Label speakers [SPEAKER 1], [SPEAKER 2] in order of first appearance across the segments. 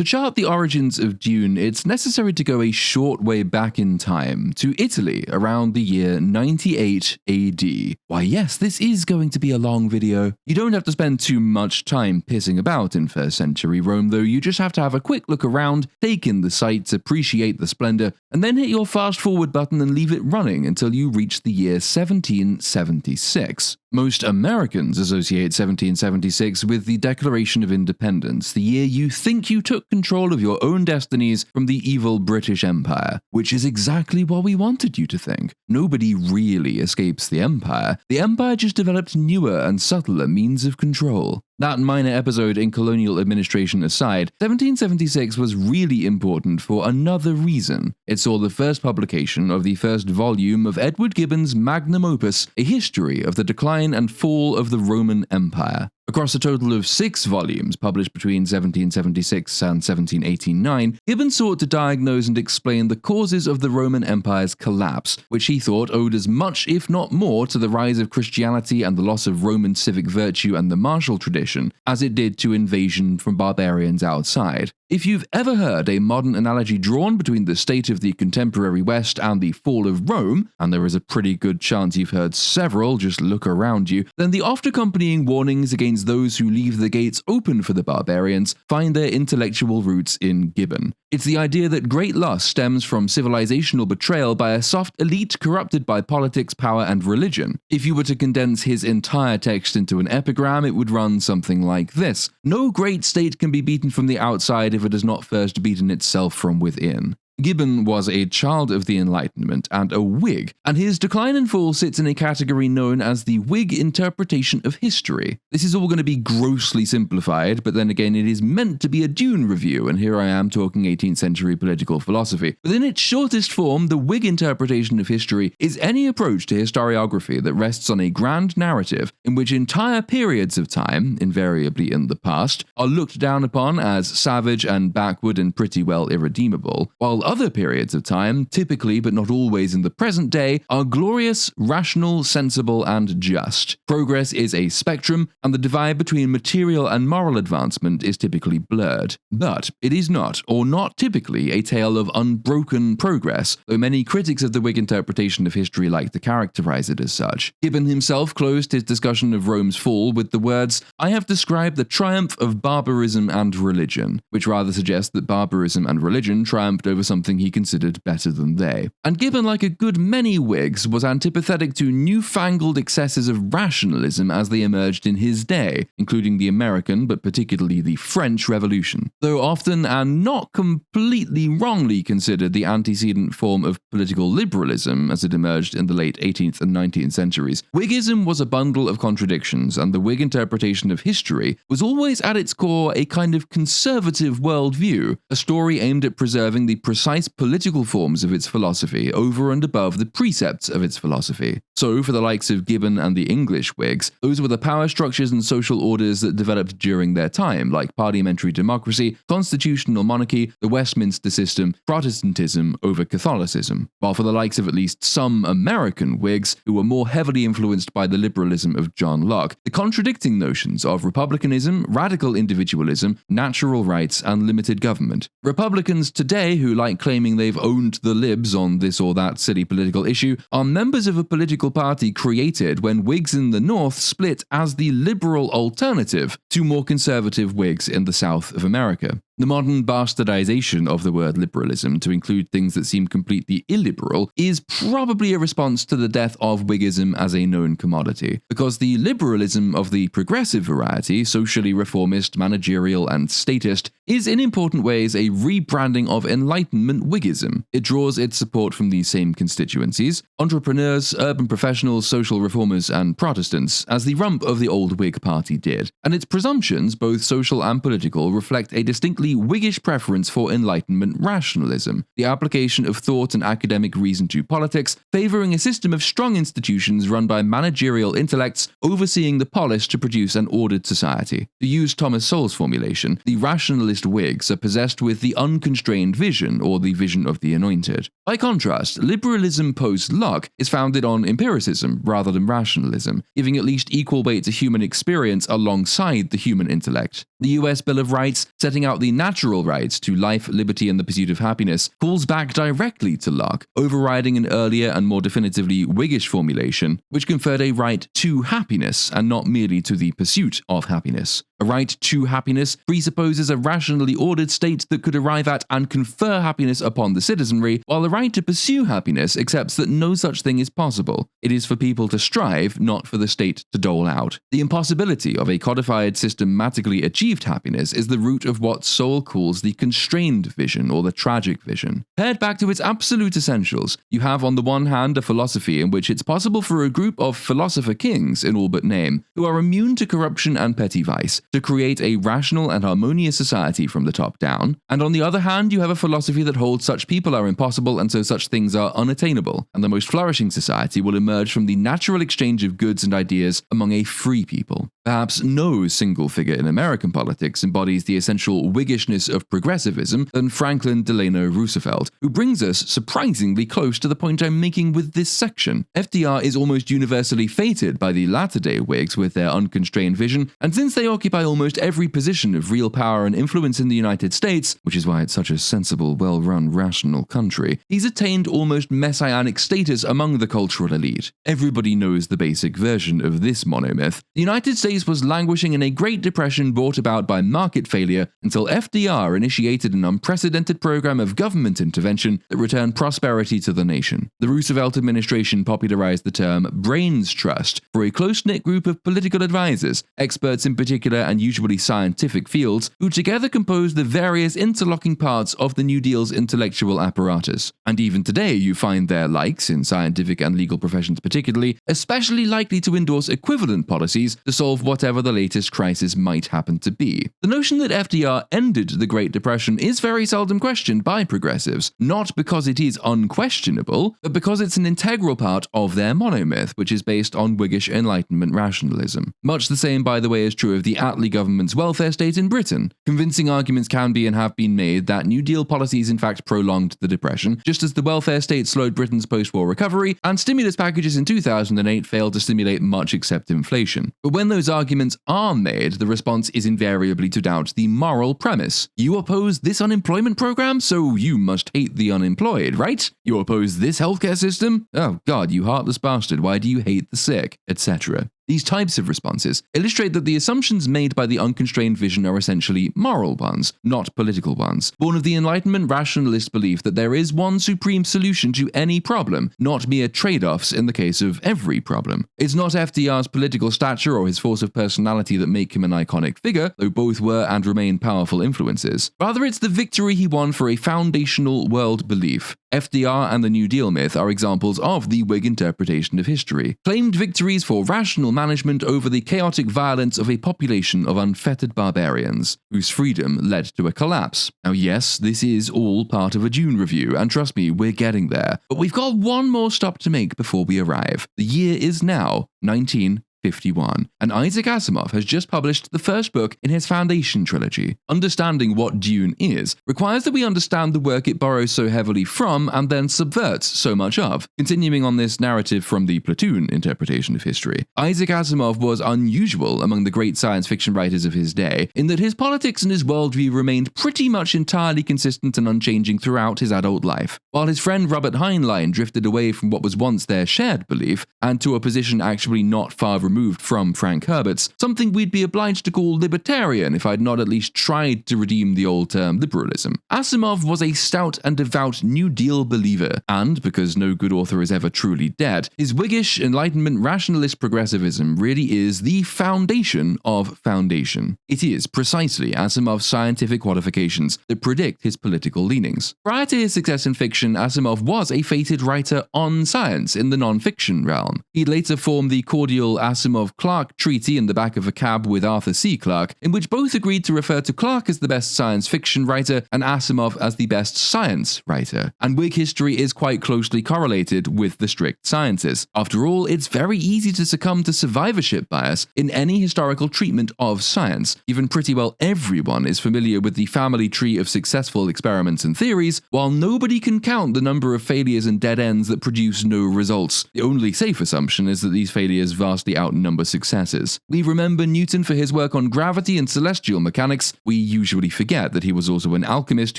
[SPEAKER 1] To chart the origins of Dune, it's necessary to go a short way back in time, to Italy around the year 98 AD. Why yes, this is going to be a long video. You don't have to spend too much time pissing about in 1st century Rome though, you just have to have a quick look around, take in the sights, appreciate the splendor, and then hit your fast forward button and leave it running until you reach the year 1776. Most Americans associate 1776 with the Declaration of Independence, the year you think you took control of your own destinies from the evil British Empire, which is exactly what we wanted you to think. Nobody really escapes the Empire. The Empire just developed newer and subtler means of control. That minor episode in colonial administration aside, 1776 was really important for another reason. It saw the first publication of the first volume of Edward Gibbon's magnum opus, A History of the Decline and Fall of the Roman Empire. Across a total of 6 volumes published between 1776 and 1789, Gibbon sought to diagnose and explain the causes of the Roman Empire's collapse, which he thought owed as much, if not more, to the rise of Christianity and the loss of Roman civic virtue and the martial tradition, as it did to invasion from barbarians outside. If you've ever heard a modern analogy drawn between the state of the contemporary West and the fall of Rome, and there is a pretty good chance you've heard several, just look around you, then the oft-accompanying warnings against those who leave the gates open for the barbarians find their intellectual roots in Gibbon. It's the idea that great loss stems from civilizational betrayal by a soft elite corrupted by politics, power, and religion. If you were to condense his entire text into an epigram, it would run something like this: "No great state can be beaten from the outside if it has not first beaten itself from within." Gibbon was a child of the Enlightenment and a Whig, and his Decline and Fall sits in a category known as the Whig interpretation of history. This is all going to be grossly simplified, but then again it is meant to be a Dune review, and here I am talking 18th century political philosophy. But in its shortest form, the Whig interpretation of history is any approach to historiography that rests on a grand narrative in which entire periods of time, invariably in the past, are looked down upon as savage and backward and pretty well irredeemable, while other periods of time, typically but not always in the present day, are glorious, rational, sensible, and just. Progress is a spectrum, and the divide between material and moral advancement is typically blurred. But it is not, or not typically, a tale of unbroken progress, though many critics of the Whig interpretation of history like to characterize it as such. Gibbon himself closed his discussion of Rome's fall with the words, "I have described the triumph of barbarism and religion," which rather suggests that barbarism and religion triumphed over something he considered better than they. And Gibbon, like a good many Whigs, was antipathetic to newfangled excesses of rationalism as they emerged in his day, including the American, but particularly the French Revolution. Though often and not completely wrongly considered the antecedent form of political liberalism as it emerged in the late 18th and 19th centuries, Whiggism was a bundle of contradictions, and the Whig interpretation of history was always at its core a kind of conservative worldview, a story aimed at preserving the precise political forms of its philosophy over and above the precepts of its philosophy. So, for the likes of Gibbon and the English Whigs, those were the power structures and social orders that developed during their time, like parliamentary democracy, constitutional monarchy, the Westminster system, Protestantism over Catholicism. While for the likes of at least some American Whigs, who were more heavily influenced by the liberalism of John Locke, the contradicting notions of republicanism, radical individualism, natural rights, and limited government. Republicans today, who like claiming they've owned the libs on this or that silly political issue, are members of a political party created when Whigs in the North split as the liberal alternative to more conservative Whigs in the South of America. The modern bastardization of the word liberalism to include things that seem completely illiberal is probably a response to the death of Whiggism as a known commodity, because the liberalism of the progressive variety, socially reformist, managerial, and statist, is in important ways a rebranding of Enlightenment Whiggism. It draws its support from these same constituencies, entrepreneurs, urban professionals, social reformers, and Protestants, as the rump of the old Whig party did, and its presumptions, both social and political, reflect a distinctly Whiggish preference for Enlightenment rationalism, the application of thought and academic reason to politics, favoring a system of strong institutions run by managerial intellects overseeing the polis to produce an ordered society. To use Thomas Sowell's formulation, the rationalist Whigs are possessed with the unconstrained vision, or the vision of the anointed. By contrast, liberalism post-Locke is founded on empiricism rather than rationalism, giving at least equal weight to human experience alongside the human intellect. The US Bill of Rights, setting out the the natural right to life, liberty, and the pursuit of happiness falls back directly to Locke, overriding an earlier and more definitively Whiggish formulation, which conferred a right to happiness and not merely to the pursuit of happiness. A right to happiness presupposes a rationally ordered state that could arrive at and confer happiness upon the citizenry, while the right to pursue happiness accepts that no such thing is possible. It is for people to strive, not for the state to dole out. The impossibility of a codified, systematically achieved happiness is the root of what Soule calls the constrained vision or the tragic vision. Paired back to its absolute essentials, you have on the one hand a philosophy in which it's possible for a group of philosopher kings, in all but name, who are immune to corruption and petty vice, to create a rational and harmonious society from the top down, and on the other hand you have a philosophy that holds such people are impossible and so such things are unattainable, and the most flourishing society will emerge from the natural exchange of goods and ideas among a free people. Perhaps no single figure in American politics embodies the essential Whiggishness of progressivism than Franklin Delano Roosevelt, who brings us surprisingly close to the point I'm making with this section. FDR is almost universally feted by the latter-day Whigs with their unconstrained vision, and since they occupy almost every position of real power and influence in the United States, which is why it's such a sensible, well-run, rational country, he's attained almost messianic status among the cultural elite. Everybody knows the basic version of this monomyth. The United States was languishing in a Great Depression brought about by market failure until FDR initiated an unprecedented program of government intervention that returned prosperity to the nation. The Roosevelt administration popularized the term brains trust for a close-knit group of political advisors, experts in particular and usually scientific fields, who together composed the various interlocking parts of the New Deal's intellectual apparatus. And even today you find their likes, in scientific and legal professions particularly, especially likely to endorse equivalent policies to solve whatever the latest crisis might happen to be. The notion that FDR ended the Great Depression is very seldom questioned by progressives, not because it is unquestionable, but because it's an integral part of their monomyth, which is based on Whiggish Enlightenment rationalism. Much the same, by the way, is true of the Attlee government's welfare state in Britain. Convincing arguments can be and have been made that New Deal policies in fact prolonged the Depression, just as the welfare state slowed Britain's post-war recovery, and stimulus packages in 2008 failed to stimulate much except inflation. But when those arguments are made, the response is invariably to doubt the moral premise. You oppose this unemployment program, so you must hate the unemployed, right? You oppose this healthcare system? Oh God, you heartless bastard, why do you hate the sick? Etc. These types of responses illustrate that the assumptions made by the unconstrained vision are essentially moral ones, not political ones, born of the Enlightenment rationalist belief that there is one supreme solution to any problem, not mere trade-offs in the case of every problem. It's not FDR's political stature or his force of personality that make him an iconic figure, though both were and remain powerful influences. Rather, it's the victory he won for a foundational world belief. FDR and the New Deal myth are examples of the Whig interpretation of history, claimed victories for rational management over the chaotic violence of a population of unfettered barbarians, whose freedom led to a collapse. Now yes, this is all part of a Dune review, and trust me, we're getting there, but we've got one more stop to make before we arrive. The year is now 1951, and Isaac Asimov has just published the first book in his Foundation trilogy. Understanding what Dune is requires that we understand the work it borrows so heavily from and then subverts so much of. Continuing on this narrative from the Platoon interpretation of history, Isaac Asimov was unusual among the great science fiction writers of his day in that his politics and his worldview remained pretty much entirely consistent and unchanging throughout his adult life. While his friend Robert Heinlein drifted away from what was once their shared belief and to a position actually not far removed from Frank Herbert's, something we'd be obliged to call libertarian if I'd not at least tried to redeem the old term liberalism. Asimov was a stout and devout New Deal believer, and because no good author is ever truly dead, his Whiggish Enlightenment rationalist progressivism really is the foundation of foundation. It is precisely Asimov's scientific qualifications that predict his political leanings. Prior to his success in fiction, Asimov was a fated writer on science in the non-fiction realm. He'd later formed the cordial Asimov-Clarke treaty in the back of a cab with Arthur C. Clarke, in which both agreed to refer to Clarke as the best science fiction writer and Asimov as the best science writer. And Whig history is quite closely correlated with the strict sciences. After all, it's very easy to succumb to survivorship bias in any historical treatment of science. Even pretty well everyone is familiar with the family tree of successful experiments and theories, while nobody can count the number of failures and dead ends that produce no results. The only safe assumption is that these failures vastly outnumber outnumber successes. We remember Newton for his work on gravity and celestial mechanics. We usually forget that he was also an alchemist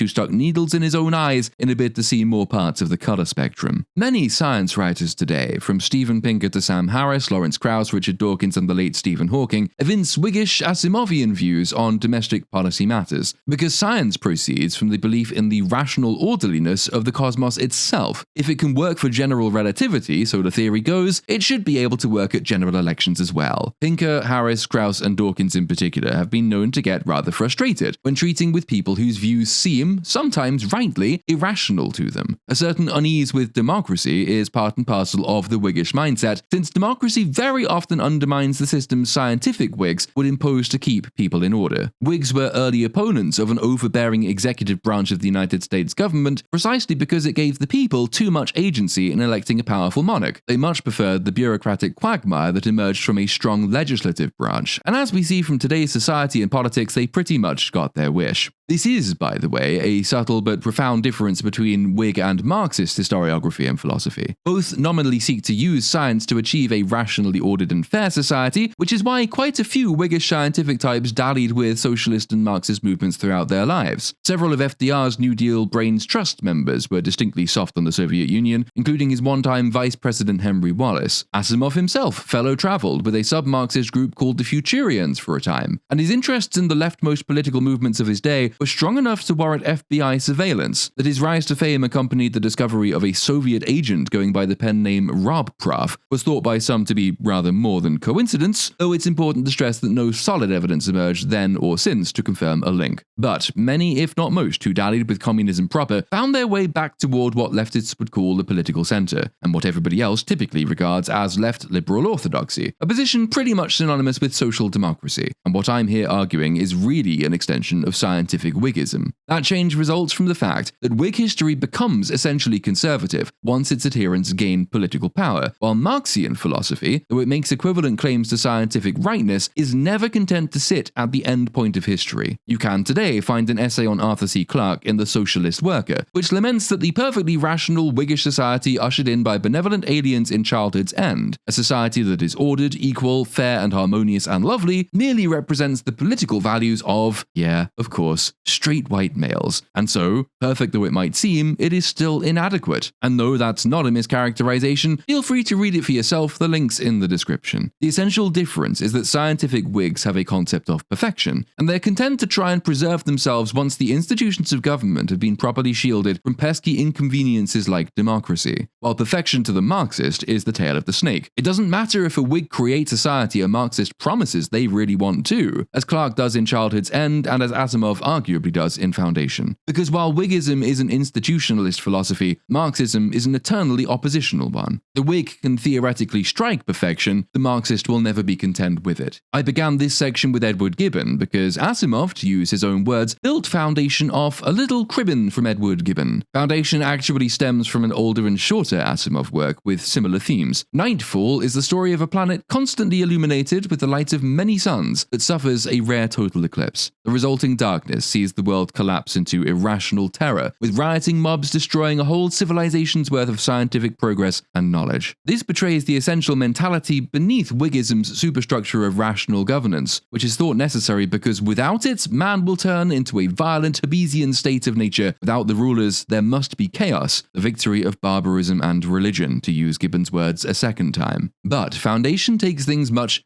[SPEAKER 1] who stuck needles in his own eyes in a bid to see more parts of the color spectrum. Many science writers today, from Steven Pinker to Sam Harris, Lawrence Krauss, Richard Dawkins, and the late Stephen Hawking, evince Whiggish Asimovian views on domestic policy matters, because science proceeds from the belief in the rational orderliness of the cosmos itself. If it can work for general relativity, so the theory goes, it should be able to work at general elections as well. Pinker, Harris, Krauss, and Dawkins in particular have been known to get rather frustrated when treating with people whose views seem, sometimes rightly, irrational to them. A certain unease with democracy is part and parcel of the Whiggish mindset, since democracy very often undermines the systems scientific Whigs would impose to keep people in order. Whigs were early opponents of an overbearing executive branch of the United States government precisely because it gave the people too much agency in electing a powerful monarch. They much preferred the bureaucratic quagmire that emerged from a strong legislative branch, and as we see from today's society and politics, they pretty much got their wish. This is, by the way, a subtle but profound difference between Whig and Marxist historiography and philosophy. Both nominally seek to use science to achieve a rationally ordered and fair society, which is why quite a few Whiggish scientific types dallied with socialist and Marxist movements throughout their lives. Several of FDR's New Deal Brains Trust members were distinctly soft on the Soviet Union, including his one-time Vice President Henry Wallace. Asimov himself fellow-traveled with a sub-Marxist group called the Futurians for a time, and his interests in the leftmost political movements of his day were strong enough to warrant FBI surveillance. That his rise to fame accompanied the discovery of a Soviet agent going by the pen name Rob Prof was thought by some to be rather more than coincidence, though it's important to stress that no solid evidence emerged then or since to confirm a link. But many, if not most, who dallied with communism proper found their way back toward what leftists would call the political center, and what everybody else typically regards as left liberal orthodoxy, a position pretty much synonymous with social democracy, and what I'm here arguing is really an extension of scientific Whiggism. That change results from the fact that Whig history becomes essentially conservative once its adherents gain political power, while Marxian philosophy, though it makes equivalent claims to scientific rightness, is never content to sit at the end point of history. You can today find an essay on Arthur C. Clarke in The Socialist Worker, which laments that the perfectly rational Whiggish society ushered in by benevolent aliens in childhood's end, a society that is ordered, equal, fair and harmonious and lovely, merely represents the political values of, yeah, of course, straight white males, and so, perfect though it might seem, it is still inadequate. And though that's not a mischaracterization, feel free to read it for yourself, the link's in the description. The essential difference is that scientific Whigs have a concept of perfection, and they're content to try and preserve themselves once the institutions of government have been properly shielded from pesky inconveniences like democracy, while perfection to the Marxist is the tail of the snake. It doesn't matter if a Whig creates society a Marxist promises they really want to, as Clarke does in Childhood's End and as Asimov arguably does in Foundation. Because while Whiggism is an institutionalist philosophy, Marxism is an eternally oppositional one. The Whig can theoretically strike perfection, the Marxist will never be content with it. I began this section with Edward Gibbon because Asimov, to use his own words, built Foundation off a little cribbin from Edward Gibbon. Foundation actually stems from an older and shorter Asimov work with similar themes. Nightfall is the story of a planet constantly illuminated with the light of many suns that suffers a rare total eclipse. The resulting darkness sees the world collapse into irrational terror, with rioting mobs destroying a whole civilization's worth of scientific progress and knowledge. This betrays the essential mentality beneath Whiggism's superstructure of rational governance, which is thought necessary because without it, man will turn into a violent Hobbesian state of nature. Without the rulers, there must be chaos, the victory of barbarism and religion, to use Gibbon's words a second time. But Foundation takes things much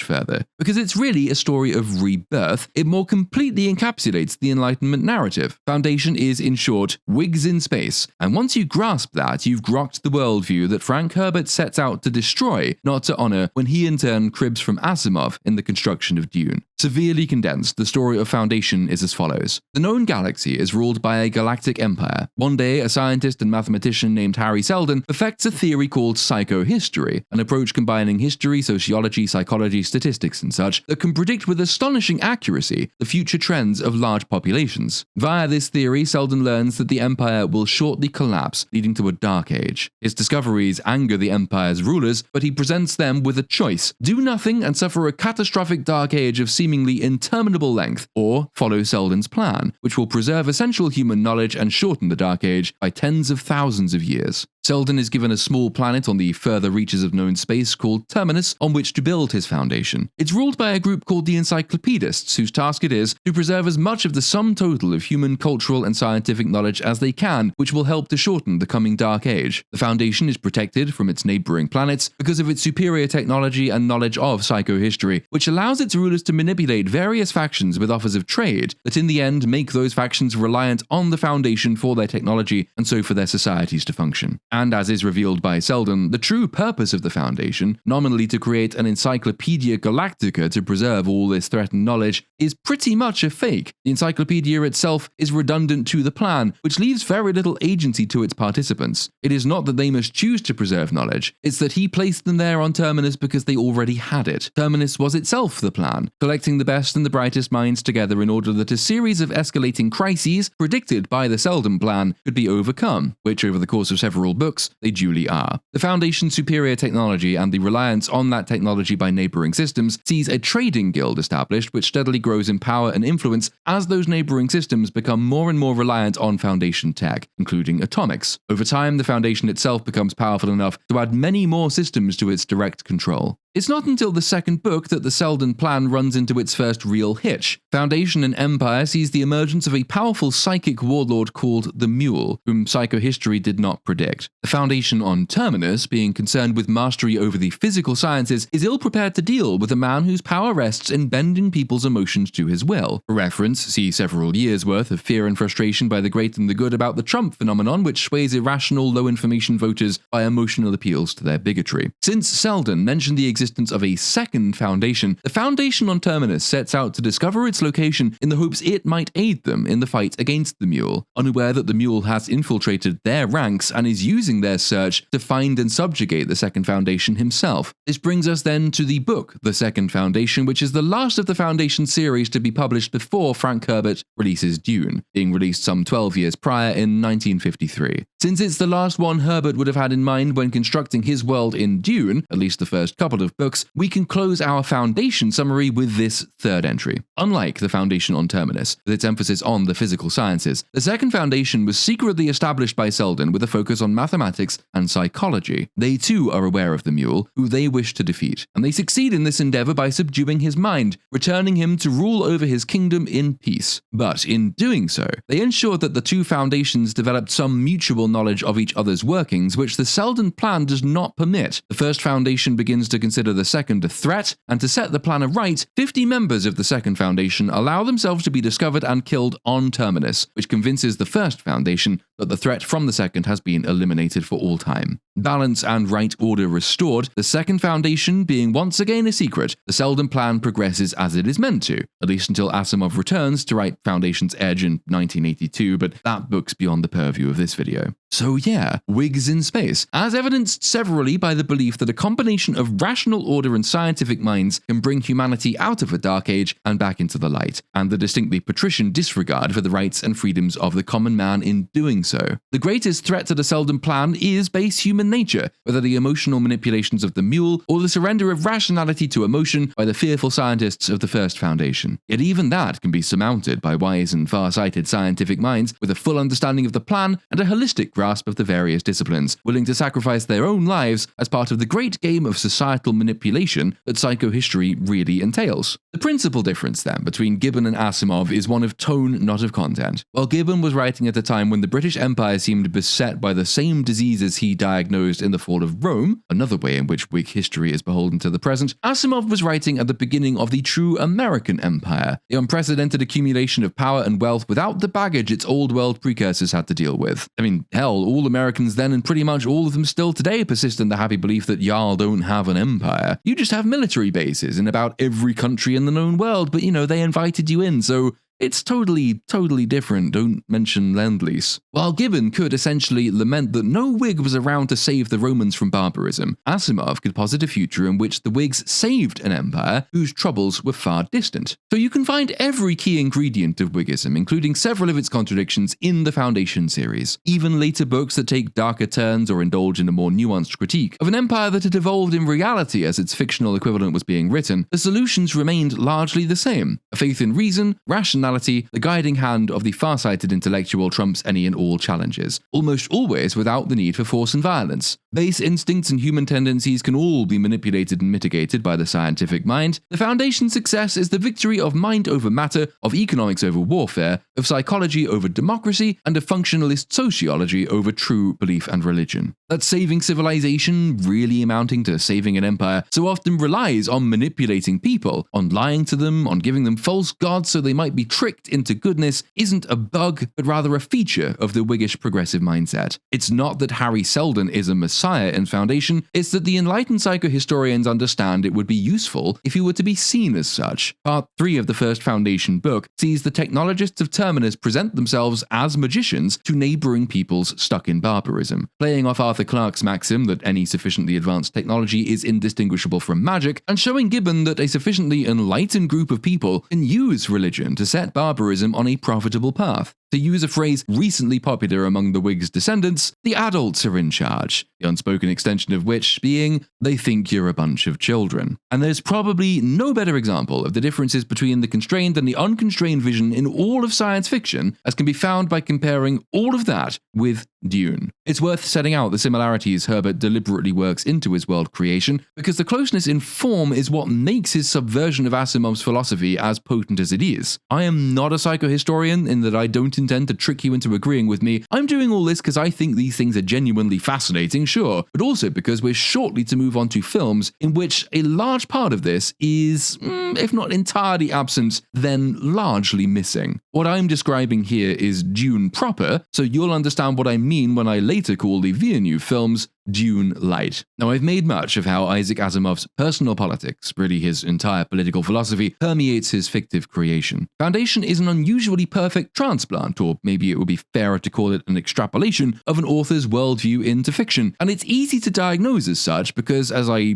[SPEAKER 1] further. Because it's really a story of rebirth, it more completely encapsulates the Enlightenment narrative. Foundation is, in short, Whigs in space, and once you grasp that, you've grokked the worldview that Frank Herbert sets out to destroy, not to honor, when he in turn cribs from Asimov in the construction of Dune. Severely condensed, the story of Foundation is as follows. The known galaxy is ruled by a galactic empire. One day, a scientist and mathematician named Harry Seldon perfects a theory called psychohistory, an approach combining history, sociology, psychology, statistics and such, that can predict with astonishing accuracy the future trends of large populations. Via this theory, Seldon learns that the empire will shortly collapse, leading to a dark age. His discoveries anger the empire's rulers, but he presents them with a choice: do nothing and suffer a catastrophic dark age of seemingly interminable length, or follow Seldon's plan, which will preserve essential human knowledge and shorten the dark age by tens of thousands of years. Selden is given a small planet on the further reaches of known space called Terminus on which to build his foundation. It's ruled by a group called the Encyclopedists, whose task it is to preserve as much of the sum total of human cultural and scientific knowledge as they can, which will help to shorten the coming Dark Age. The Foundation is protected from its neighboring planets because of its superior technology and knowledge of psychohistory, which allows its rulers to manipulate various factions with offers of trade that in the end make those factions reliant on the Foundation for their technology and so for their societies to function. And as is revealed by Selden, the true purpose of the Foundation, nominally to create an Encyclopedia Galactica to preserve all this threatened knowledge, is pretty much a fake. The encyclopedia itself is redundant to the plan, which leaves very little agency to its participants. It is not that they must choose to preserve knowledge, it's that he placed them there on Terminus because they already had it. Terminus was itself the plan, collecting the best and the brightest minds together in order that a series of escalating crises predicted by the Selden plan could be overcome, which over the course of several books they duly are. The Foundation's superior technology and the reliance on that technology by neighboring systems sees a trading guild established which steadily grows in power and influence as those neighboring systems become more and more reliant on Foundation tech, including atomics. Over time, the Foundation itself becomes powerful enough to add many more systems to its direct control. It's not until the second book that the Selden plan runs into its first real hitch. Foundation and Empire sees the emergence of a powerful psychic warlord called the Mule, whom psychohistory did not predict. The Foundation on Terminus, being concerned with mastery over the physical sciences, is ill-prepared to deal with a man whose power rests in bending people's emotions to his will. For reference, see several years' worth of fear and frustration by the great and the good about the Trump phenomenon, which sways irrational, low-information voters by emotional appeals to their bigotry. Since Selden mentioned the existence of a second Foundation, the Foundation on Terminus sets out to discover its location in the hopes it might aid them in the fight against the Mule, unaware that the Mule has infiltrated their ranks and is using their search to find and subjugate the Second Foundation himself. This brings us then to the book, The Second Foundation, which is the last of the Foundation series to be published before Frank Herbert releases Dune, being released some 12 years prior in 1953. Since it's the last one Herbert would have had in mind when constructing his world in Dune, at least the first couple of books, we can close our Foundation summary with this third entry. Unlike the Foundation on Terminus, with its emphasis on the physical sciences, the Second Foundation was secretly established by Selden with a focus on mathematics and psychology. They too are aware of the Mule, who they wish to defeat, and they succeed in this endeavor by subduing his mind, returning him to rule over his kingdom in peace. But in doing so, they ensured that the two foundations developed some mutual knowledge of each other's workings, which the Selden plan does not permit. The first Foundation begins to consider the second a threat, and to set the plan aright, 50 members of the Second Foundation allow themselves to be discovered and killed on Terminus, which convinces the First Foundation that the threat from the Second has been eliminated for all time. Balance and right order restored, the Second Foundation being once again a secret, the Selden plan progresses as it is meant to, at least until Asimov returns to write Foundation's Edge in 1982, but that book's beyond the purview of this video. So yeah, Wigs in space, as evidenced severally by the belief that a combination of rational order and scientific minds can bring humanity out of a dark age and back into the light, and the distinctly patrician disregard for the rights and freedoms of the common man in doing so. The greatest threat to the Selden plan is base human nature, whether the emotional manipulations of the Mule or the surrender of rationality to emotion by the fearful scientists of the First Foundation. Yet even that can be surmounted by wise and far-sighted scientific minds with a full understanding of the plan and a holistic grasp of the various disciplines, willing to sacrifice their own lives as part of the great game of societal manipulation that psychohistory really entails. The principal difference, then, between Gibbon and Asimov is one of tone, not of content. While Gibbon was writing at a time when the British Empire seemed beset by the same diseases he diagnosed in The Fall of Rome, another way in which Whig history is beholden to the present, Asimov was writing at the beginning of the true American Empire, the unprecedented accumulation of power and wealth without the baggage its old world precursors had to deal with. I mean, hell, all Americans then and pretty much all of them still today persist in the happy belief that y'all don't have an empire. You just have military bases in about every country in the known world, but they invited you in, so it's totally different, don't mention Lend-Lease. While Gibbon could essentially lament that no Whig was around to save the Romans from barbarism, Asimov could posit a future in which the Whigs saved an empire whose troubles were far distant. So you can find every key ingredient of Whiggism, including several of its contradictions, in the Foundation series. Even later books that take darker turns or indulge in a more nuanced critique of an empire that had evolved in reality as its fictional equivalent was being written, the solutions remained largely the same: a faith in reason, rationality, rationality, the guiding hand of the far-sighted intellectual trumps any and all challenges, almost always without the need for force and violence. Base instincts and human tendencies can all be manipulated and mitigated by the scientific mind. The Foundation's success is the victory of mind over matter, of economics over warfare, of psychology over democracy, and of functionalist sociology over true belief and religion. That saving civilization, really amounting to saving an empire, so often relies on manipulating people, on lying to them, on giving them false gods so they might be tricked into goodness, isn't a bug, but rather a feature of the Whiggish progressive mindset. It's not that Harry Seldon is a messiah in Foundation, it's that the enlightened psychohistorians understand it would be useful if he were to be seen as such. Part 3 of the first Foundation book sees the technologists of Terminus present themselves as magicians to neighboring peoples stuck in barbarism, playing off Arthur Clarke's maxim that any sufficiently advanced technology is indistinguishable from magic, and showing Gibbon that a sufficiently enlightened group of people can use religion to set barbarism on a profitable path. To use a phrase recently popular among the Whigs' descendants, the adults are in charge, the unspoken extension of which being, they think you're a bunch of children. And there's probably no better example of the differences between the constrained and the unconstrained vision in all of science fiction as can be found by comparing all of that with Dune. It's worth setting out the similarities Herbert deliberately works into his world creation, because the closeness in form is what makes his subversion of Asimov's philosophy as potent as it is. I am not a psychohistorian in that I don't intend to trick you into agreeing with me. I'm doing all this because I think these things are genuinely fascinating, sure, but also because we're shortly to move on to films in which a large part of this is, if not entirely absent, then largely missing. What I'm describing here is Dune proper, so you'll understand what I mean when I later call the Villeneuve films Dune Light. Now, I've made much of how Isaac Asimov's personal politics, really his entire political philosophy, permeates his fictive creation. Foundation is an unusually perfect transplant, or maybe it would be fairer to call it an extrapolation, of an author's worldview into fiction, and it's easy to diagnose as such because, as I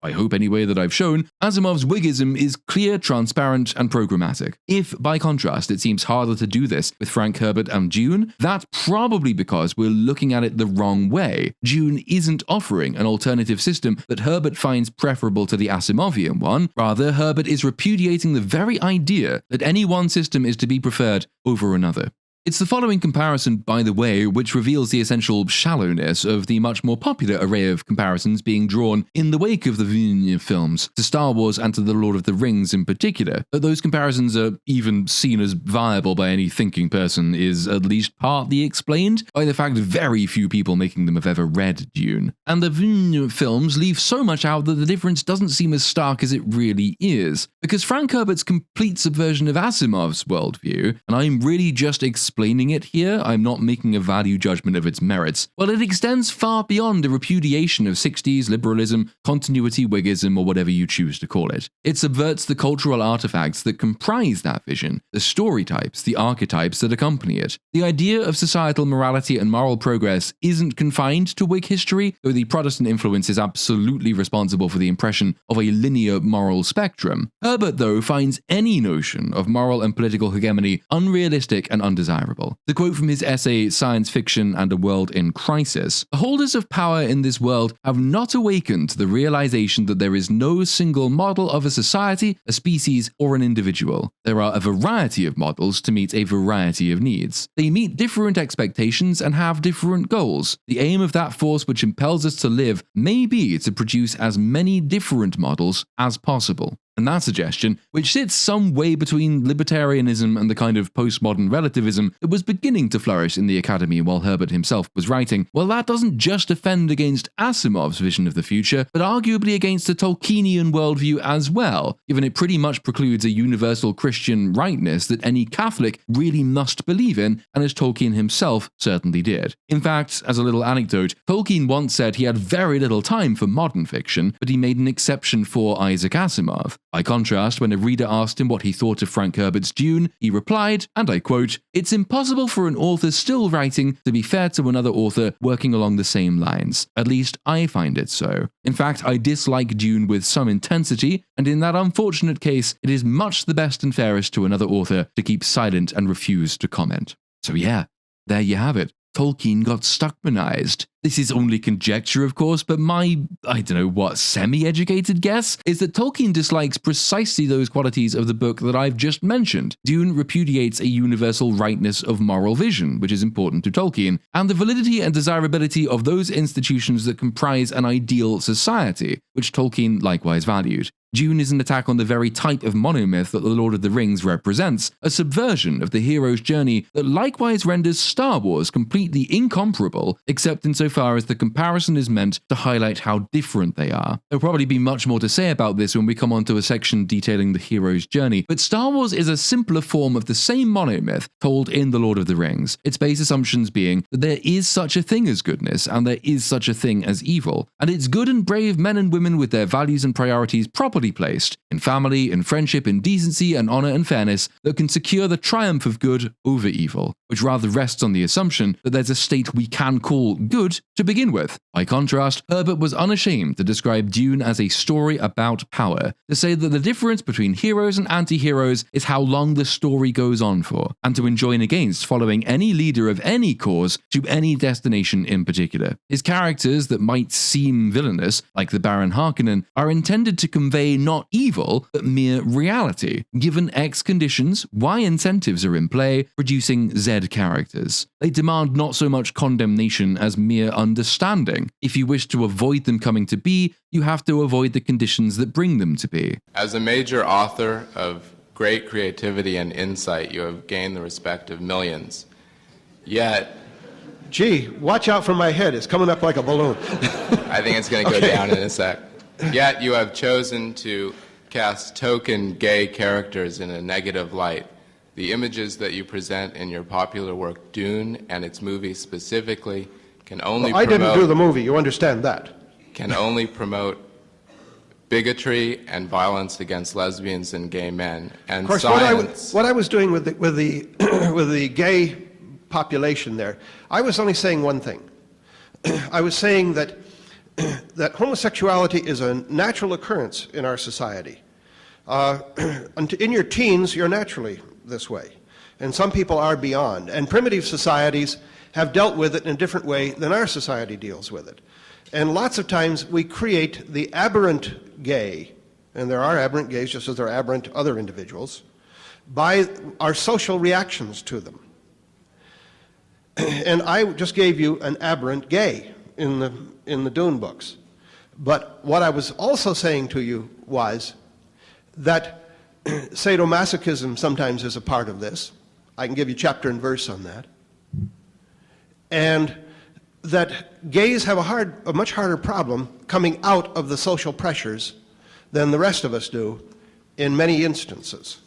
[SPEAKER 1] hope anyway that I've shown, Asimov's Whiggism is clear, transparent, and programmatic. If, by contrast, it seems harder to do this with Frank Herbert and Dune, that's probably because we're looking at it the wrong way. Dune isn't offering an alternative system that Herbert finds preferable to the Asimovian one. Rather, Herbert is repudiating the very idea that any one system is to be preferred over another. It's the following comparison, by the way, which reveals the essential shallowness of the much more popular array of comparisons being drawn in the wake of the Villeneuve films to Star Wars and to The Lord of the Rings in particular. That those comparisons are even seen as viable by any thinking person is at least partly explained by the fact very few people making them have ever read Dune. And the Villeneuve films leave so much out that the difference doesn't seem as stark as it really is. Because Frank Herbert's complete subversion of Asimov's worldview, and I'm really just explaining it here, I'm not making a value judgment of its merits, well, it extends far beyond a repudiation of 60s liberalism, continuity Whiggism, or whatever you choose to call it. It subverts the cultural artifacts that comprise that vision, the story types, the archetypes that accompany it. The idea of societal morality and moral progress isn't confined to Whig history, though the Protestant influence is absolutely responsible for the impression of a linear moral spectrum. Herbert, though, finds any notion of moral and political hegemony unrealistic and undesirable. To quote from his essay, Science Fiction and a World in Crisis, the holders of power in this world have not awakened to the realization that there is no single model of a society, a species, or an individual. There are a variety of models to meet a variety of needs. They meet different expectations and have different goals. The aim of that force which impels us to live may be to produce as many different models as possible. And that suggestion, which sits some way between libertarianism and the kind of postmodern relativism that was beginning to flourish in the academy while Herbert himself was writing, well, that doesn't just offend against Asimov's vision of the future, but arguably against the Tolkienian worldview as well, given it pretty much precludes a universal Christian rightness that any Catholic really must believe in, and as Tolkien himself certainly did. In fact, as a little anecdote, Tolkien once said he had very little time for modern fiction, but he made an exception for Isaac Asimov. By contrast, when a reader asked him what he thought of Frank Herbert's Dune, he replied, and I quote, "It's impossible for an author still writing to be fair to another author working along the same lines. At least I find it so. In fact, I dislike Dune with some intensity, and in that unfortunate case, it is much the best and fairest to another author to keep silent and refuse to comment." So yeah, there you have it. Tolkien got Stuckmanized. This is only conjecture, of course, but my, semi-educated guess is that Tolkien dislikes precisely those qualities of the book that I've just mentioned. Dune repudiates a universal rightness of moral vision, which is important to Tolkien, and the validity and desirability of those institutions that comprise an ideal society, which Tolkien likewise valued. Dune is an attack on the very type of monomyth that The Lord of the Rings represents, a subversion of the hero's journey that likewise renders Star Wars completely incomparable, except insofar as the comparison is meant to highlight how different they are. There'll probably be much more to say about this when we come onto a section detailing the hero's journey, but Star Wars is a simpler form of the same monomyth told in The Lord of the Rings, its base assumptions being that there is such a thing as goodness and there is such a thing as evil, and it's good and brave men and women with their values and priorities properly placed, in family, in friendship, in decency and honor and fairness, that can secure the triumph of good over evil, which rather rests on the assumption that there's a state we can call good to begin with. By contrast, Herbert was unashamed to describe Dune as a story about power, to say that the difference between heroes and anti-heroes is how long the story goes on for, and to enjoin against following any leader of any cause to any destination in particular. His characters that might seem villainous, like the Baron Harkonnen, are intended to convey not evil, but mere reality. Given X conditions, Y incentives are in play, producing Z characters. They demand not so much condemnation as mere understanding. If you wish to avoid them coming to be, you have to avoid the conditions that bring them to be.
[SPEAKER 2] As a major author of great creativity and insight, you have gained the respect of millions. Yet,
[SPEAKER 3] gee, watch out for my head. It's coming up like a balloon.
[SPEAKER 2] I think it's going to go down in a sec. Yet you have chosen to cast token gay characters in a negative light. The images that you present in your popular work, Dune, and its movie specifically, can only
[SPEAKER 3] I didn't do the movie, you understand that.
[SPEAKER 2] Can only promote bigotry and violence against lesbians and gay men. And
[SPEAKER 3] of course,
[SPEAKER 2] science,
[SPEAKER 3] what I was doing with the with the gay population there, I was only saying one thing. I was saying that homosexuality is a natural occurrence in our society. In your teens, you're naturally this way, and some people are beyond. And primitive societies have dealt with it in a different way than our society deals with it. And lots of times we create the aberrant gay, and there are aberrant gays just as there are aberrant other individuals, by our social reactions to them. And I just gave you an aberrant gay in the Dune books. But what I was also saying to you was that sadomasochism sometimes is a part of this. I can give you chapter and verse on that. And that gays have a much harder problem coming out of the social pressures than the rest of us do in many instances.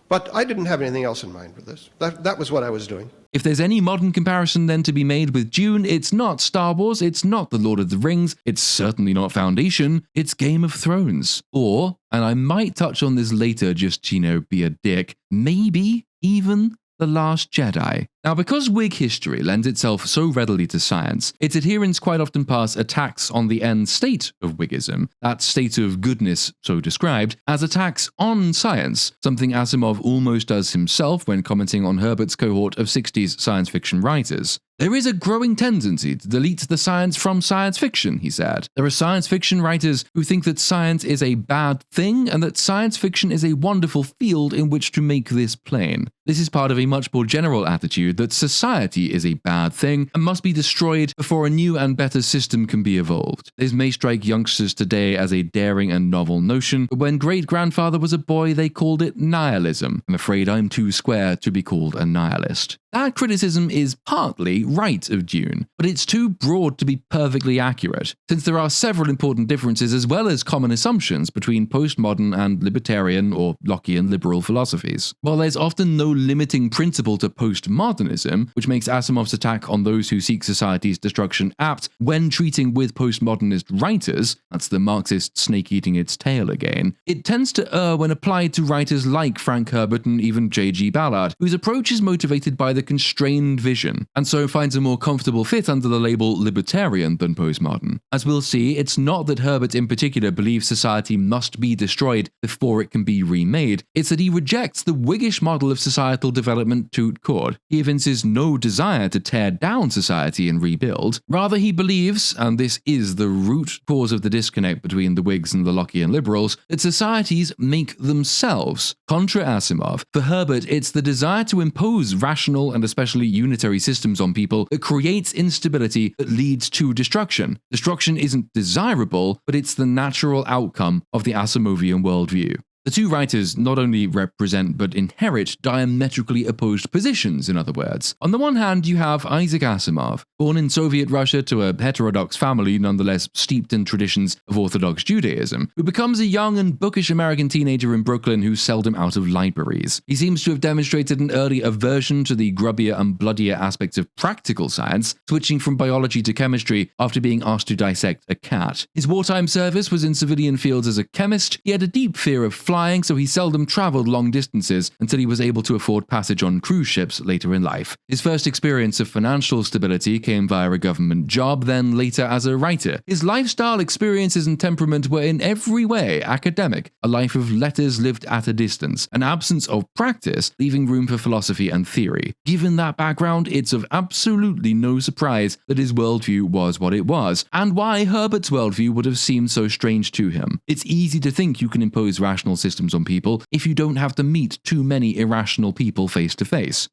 [SPEAKER 3] But I didn't have anything else in mind for this. That was what I was doing.
[SPEAKER 1] If there's any modern comparison then to be made with Dune, it's not Star Wars, it's not The Lord of the Rings, it's certainly not Foundation, it's Game of Thrones. Or, and I might touch on this later just to, be a dick, maybe even The Last Jedi. Now, because Whig history lends itself so readily to science, its adherents quite often pass attacks on the end state of Whiggism, that state of goodness so described, as attacks on science, something Asimov almost does himself when commenting on Herbert's cohort of 60s science fiction writers. There is a growing tendency to delete the science from science fiction, he said. There are science fiction writers who think that science is a bad thing and that science fiction is a wonderful field in which to make this plain. This is part of a much more general attitude that society is a bad thing and must be destroyed before a new and better system can be evolved. This may strike youngsters today as a daring and novel notion, but when great-grandfather was a boy, they called it nihilism. I'm afraid I'm too square to be called a nihilist. That criticism is partly right of Dune, but it's too broad to be perfectly accurate, since there are several important differences as well as common assumptions between postmodern and libertarian or Lockean liberal philosophies. While there's often no limiting principle to postmodernism, which makes Asimov's attack on those who seek society's destruction apt when treating with postmodernist writers, that's the Marxist snake eating its tail again, it tends to err when applied to writers like Frank Herbert and even J.G. Ballard, whose approach is motivated by the constrained vision, and so finds a more comfortable fit under the label libertarian than postmodern. As we'll see, it's not that Herbert in particular believes society must be destroyed before it can be remade, it's that he rejects the Whiggish model of societal development tout court. He evinces no desire to tear down society and rebuild. Rather, he believes, and this is the root cause of the disconnect between the Whigs and the Lockean liberals, that societies make themselves. Contra Asimov, for Herbert, it's the desire to impose rational and especially unitary systems on people that creates instability that leads to destruction. Destruction isn't desirable, but it's the natural outcome of the Asimovian worldview. The two writers not only represent but inherit diametrically opposed positions, in other words. On the one hand, you have Isaac Asimov, born in Soviet Russia to a heterodox family nonetheless steeped in traditions of Orthodox Judaism, who becomes a young and bookish American teenager in Brooklyn who's seldom out of libraries. He seems to have demonstrated an early aversion to the grubbier and bloodier aspects of practical science, switching from biology to chemistry after being asked to dissect a cat. His wartime service was in civilian fields as a chemist. He had a deep fear of flying, so he seldom traveled long distances until he was able to afford passage on cruise ships later in life. His first experience of financial stability came via a government job, then later as a writer. His lifestyle, experiences, and temperament were in every way academic, a life of letters lived at a distance, an absence of practice, leaving room for philosophy and theory. Given that background, it's of absolutely no surprise that his worldview was what it was, and why Herbert's worldview would have seemed so strange to him. It's easy to think you can impose rational systems on people if you don't have to meet too many irrational people face to face.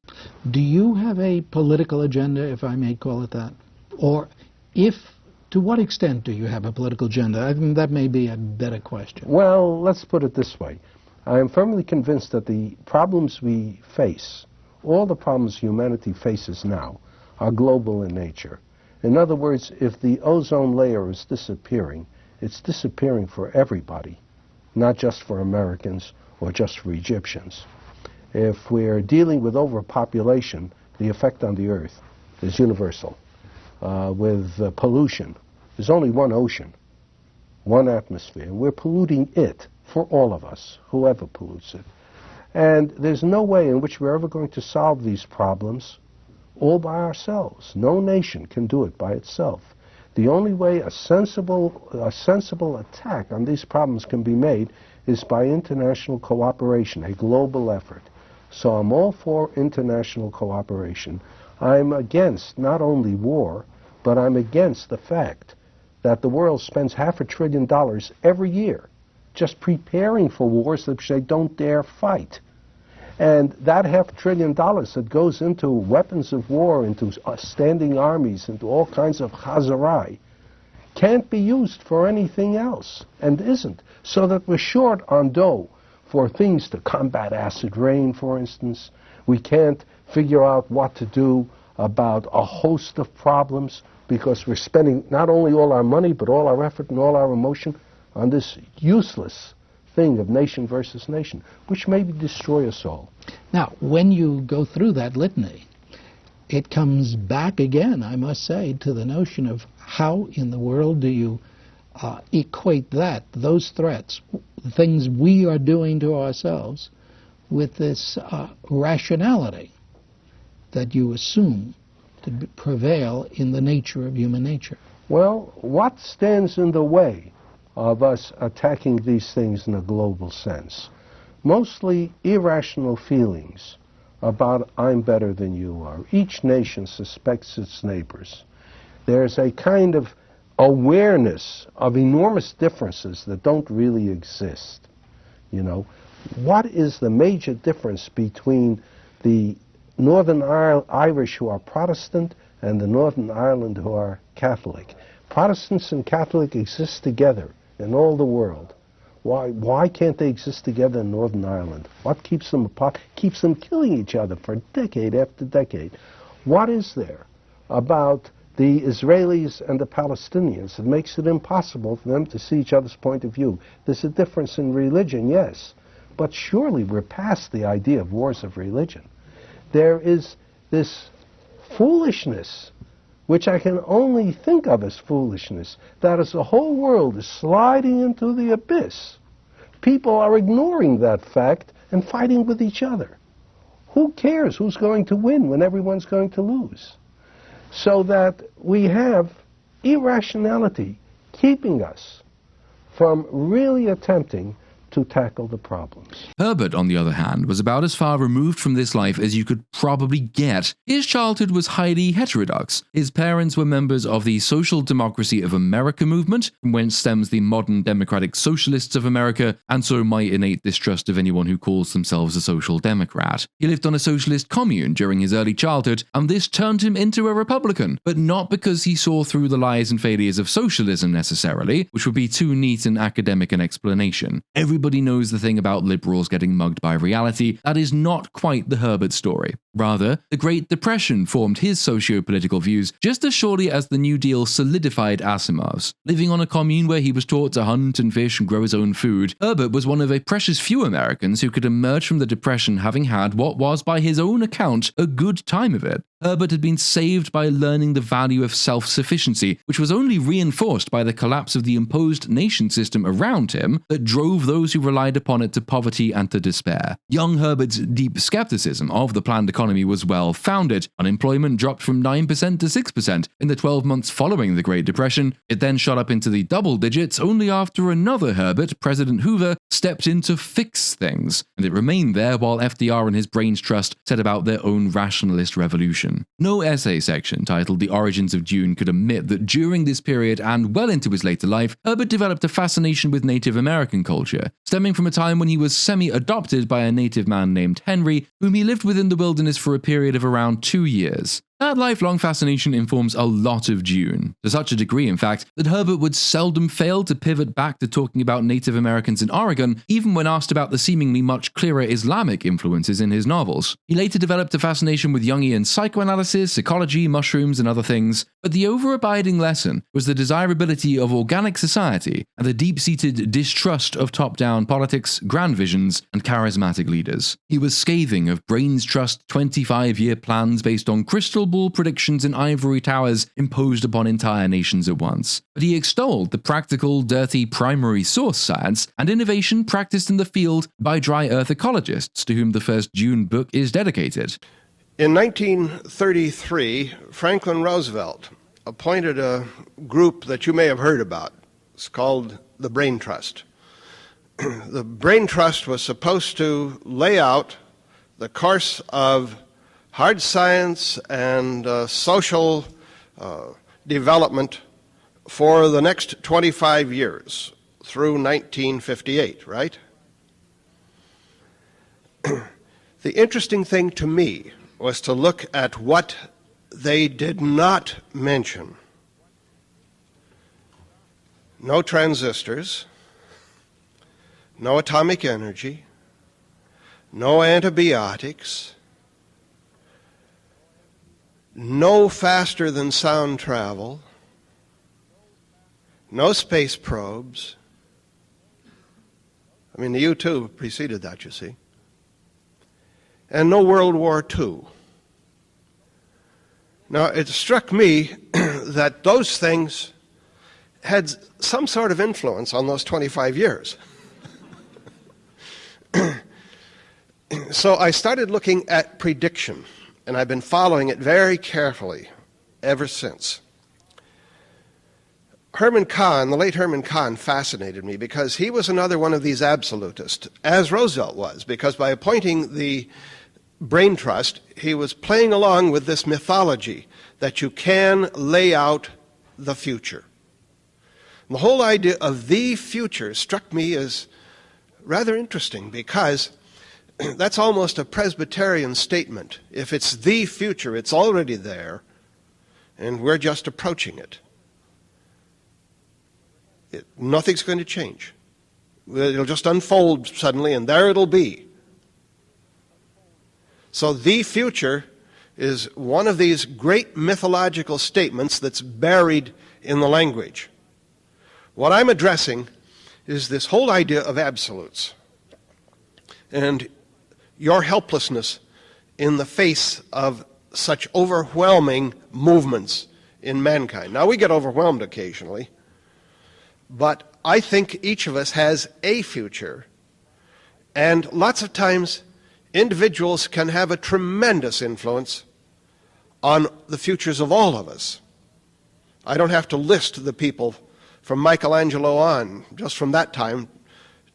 [SPEAKER 4] Do you have a political agenda, if I may call it that? Or to what extent do you have a political agenda? I mean, that may be a better question.
[SPEAKER 5] Well, let's put it this way. I am firmly convinced that the problems we face, all the problems humanity faces now, are global in nature. In other words, if the ozone layer is disappearing, it's disappearing for everybody, not just for Americans or just for Egyptians. If we're dealing with overpopulation, the effect on the earth is universal. With pollution, there's only one ocean, one atmosphere, and we're polluting it for all of us, whoever pollutes it. And there's no way in which we're ever going to solve these problems all by ourselves. No nation can do it by itself. The only way a sensible attack on these problems can be made is by international cooperation, a global effort. So I'm all for international cooperation. I'm against not only war, but I'm against the fact that the world spends $500 billion every year just preparing for wars that they don't dare fight. And that $500 billion that goes into weapons of war, into standing armies, into all kinds of chazarai, can't be used for anything else, and isn't. So that we're short on dough for things to combat acid rain, for instance. We can't figure out what to do about a host of problems because we're spending not only all our money, but all our effort and all our emotion on this useless thing of nation versus nation, which may destroy us all.
[SPEAKER 4] Now, when you go through that litany, it comes back again, I must say, to the notion of how in the world do you equate those threats, the things we are doing to ourselves, with this rationality that you assume to prevail in the nature of human nature.
[SPEAKER 5] Well, what stands in the way of us attacking these things in a global sense? Mostly irrational feelings about I'm better than you are. Each nation suspects its neighbors. There's a kind of awareness of enormous differences that don't really exist. You know, what is the major difference between the Northern Irish who are Protestant and the Northern Ireland who are Catholic? Protestants and Catholics exist together in all the world. Why can't they exist together in Northern Ireland? What keeps them apart? Keeps them killing each other for decade after decade. What is there about the Israelis and the Palestinians that makes it impossible for them to see each other's point of view? There's a difference in religion, yes, but surely we're past the idea of wars of religion. There is this foolishness, which I can only think of as foolishness, that as the whole world is sliding into the abyss, people are ignoring that fact and fighting with each other. Who cares who's going to win when everyone's going to lose? So that we have irrationality keeping us from really attempting to tackle the problems.
[SPEAKER 1] Herbert, on the other hand, was about as far removed from this life as you could probably get. His childhood was highly heterodox. His parents were members of the Social Democracy of America movement, from whence stems the modern Democratic Socialists of America, and so my innate distrust of anyone who calls themselves a social democrat. He lived on a socialist commune during his early childhood, and this turned him into a Republican, but not because he saw through the lies and failures of socialism necessarily, which would be too neat and academic an explanation. Everybody knows the thing about liberals getting mugged by reality. That is not quite the Herbert story. Rather, the Great Depression formed his socio-political views just as surely as the New Deal solidified Asimov's. Living on a commune where he was taught to hunt and fish and grow his own food, Herbert was one of a precious few Americans who could emerge from the Depression having had what was, by his own account, a good time of it. Herbert had been saved by learning the value of self-sufficiency, which was only reinforced by the collapse of the imposed nation system around him that drove those who relied upon it to poverty and to despair. Young Herbert's deep skepticism of the planned economy was well-founded. Unemployment dropped from 9% to 6% in the 12 months following the Great Depression. It then shot up into the double digits only after another Herbert, President Hoover, stepped in to fix things, and it remained there while FDR and his brains trust set about their own rationalist revolution. No essay section titled The Origins of Dune could admit that during this period and well into his later life, Herbert developed a fascination with Native American culture, stemming from a time when he was semi-adopted by a native man named Henry, whom he lived with in the wilderness for a period of around 2 years. That lifelong fascination informs a lot of Dune, to such a degree, in fact, that Herbert would seldom fail to pivot back to talking about Native Americans in Oregon, even when asked about the seemingly much clearer Islamic influences in his novels. He later developed a fascination with Jungian psychoanalysis, ecology, mushrooms, and other things, but the overabiding lesson was the desirability of organic society and the deep-seated distrust of top-down politics, grand visions, and charismatic leaders. He was scathing of brains trust 25-year plans based on crystal ball predictions in ivory towers imposed upon entire nations at once. But he extolled the practical, dirty primary source science and innovation practiced in the field by dry earth ecologists, to whom the first Dune book is dedicated.
[SPEAKER 3] In 1933, Franklin Roosevelt appointed a group that you may have heard about. It's called the Brain Trust. The Brain Trust was supposed to lay out the course of hard science and social development for the next 25 years through 1958, right? The interesting thing to me was to look at what they did not mention. No transistors, no atomic energy, no antibiotics, no faster than sound travel, no space probes. I mean, the U-2 preceded that, you see. And no World War II. Now, it struck me that those things had some sort of influence on those 25 years. So I started looking at prediction, and I've been following it very carefully ever since. Herman Kahn, the late Herman Kahn, fascinated me because he was another one of these absolutists, as Roosevelt was, because by appointing the Brain Trust, he was playing along with this mythology that you can lay out the future. And the whole idea of the future struck me as rather interesting because that's almost a Presbyterian statement. If it's the future, it's already there, and we're just approaching it. Nothing's going to change. It'll just unfold suddenly, and there it'll be. So the future is one of these great mythological statements that's buried in the language. What I'm addressing is this whole idea of absolutes and your helplessness in the face of such overwhelming movements in mankind. Now, we get overwhelmed occasionally, but I think each of us has a future, and lots of times individuals can have a tremendous influence on the futures of all of us. I don't have to list the people from Michelangelo on, just from that time,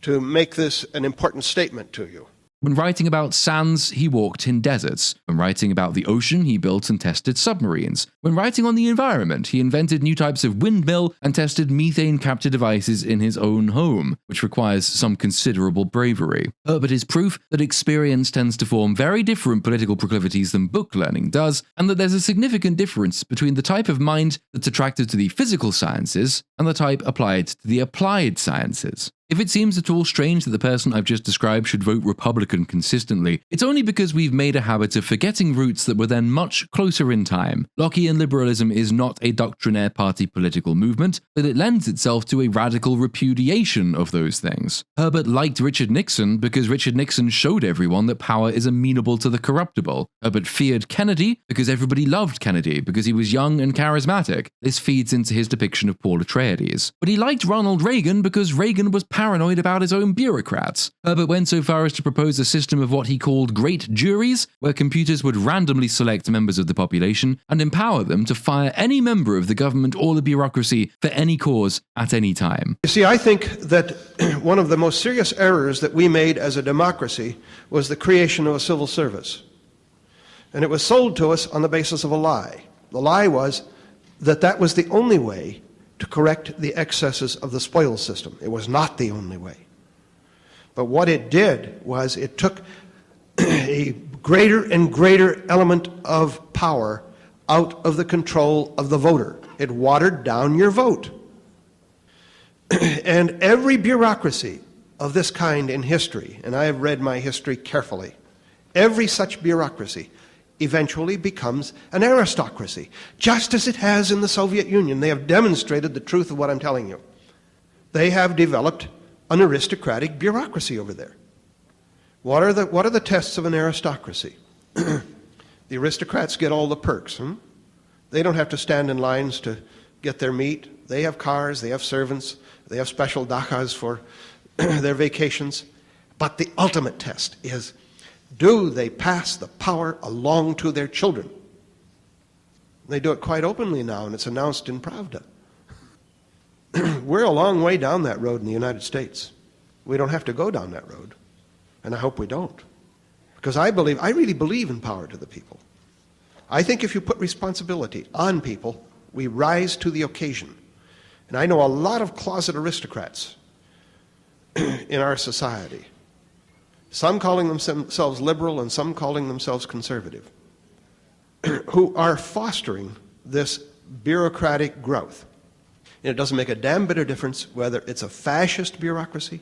[SPEAKER 3] to make this an important statement to you.
[SPEAKER 1] When writing about sands, he walked in deserts. When writing about the ocean, he built and tested submarines. When writing on the environment, he invented new types of windmill and tested methane capture devices in his own home, which requires some considerable bravery. Herbert is proof that experience tends to form very different political proclivities than book learning does, and that there's a significant difference between the type of mind that's attracted to the physical sciences and the type applied to the applied sciences. If it seems at all strange that the person I've just described should vote Republican consistently, it's only because we've made a habit of forgetting roots that were then much closer in time. Lockean liberalism is not a doctrinaire party political movement, but it lends itself to a radical repudiation of those things. Herbert liked Richard Nixon because Richard Nixon showed everyone that power is amenable to the corruptible. Herbert feared Kennedy because everybody loved Kennedy because he was young and charismatic. This feeds into his depiction of Paul Atreides. But he liked Ronald Reagan because Reagan was paranoid about his own bureaucrats. Herbert went so far as to propose a system of what he called great juries, where computers would randomly select members of the population and empower them to fire any member of the government or the bureaucracy for any cause at any time.
[SPEAKER 3] You see, I think that one of the most serious errors that we made as a democracy was the creation of a civil service. And it was sold to us on the basis of a lie. The lie was that that was the only way to correct the excesses of the spoils system. It was not the only way. But what it did was it took a greater and greater element of power out of the control of the voter. It watered down your vote. And every bureaucracy of this kind in history, and I have read my history carefully, every such bureaucracy eventually becomes an aristocracy, just as it has in the Soviet Union. They have demonstrated the truth of what I'm telling you. They have developed an aristocratic bureaucracy over there. What are the tests of an aristocracy? The aristocrats get all the perks. They don't have to stand in lines to get their meat. They have cars, they have servants, they have special dachas for their vacations. But the ultimate test is, do they pass the power along to their children? They do it quite openly now, and it's announced in Pravda. We're a long way down that road in the United States. We don't have to go down that road, and I hope we don't. Because I really believe in power to the people. I think if you put responsibility on people, we rise to the occasion. And I know a lot of closet aristocrats in our society. Some calling themselves liberal and some calling themselves conservative, who are fostering this bureaucratic growth. And it doesn't make a damn bit of difference whether it's a fascist bureaucracy,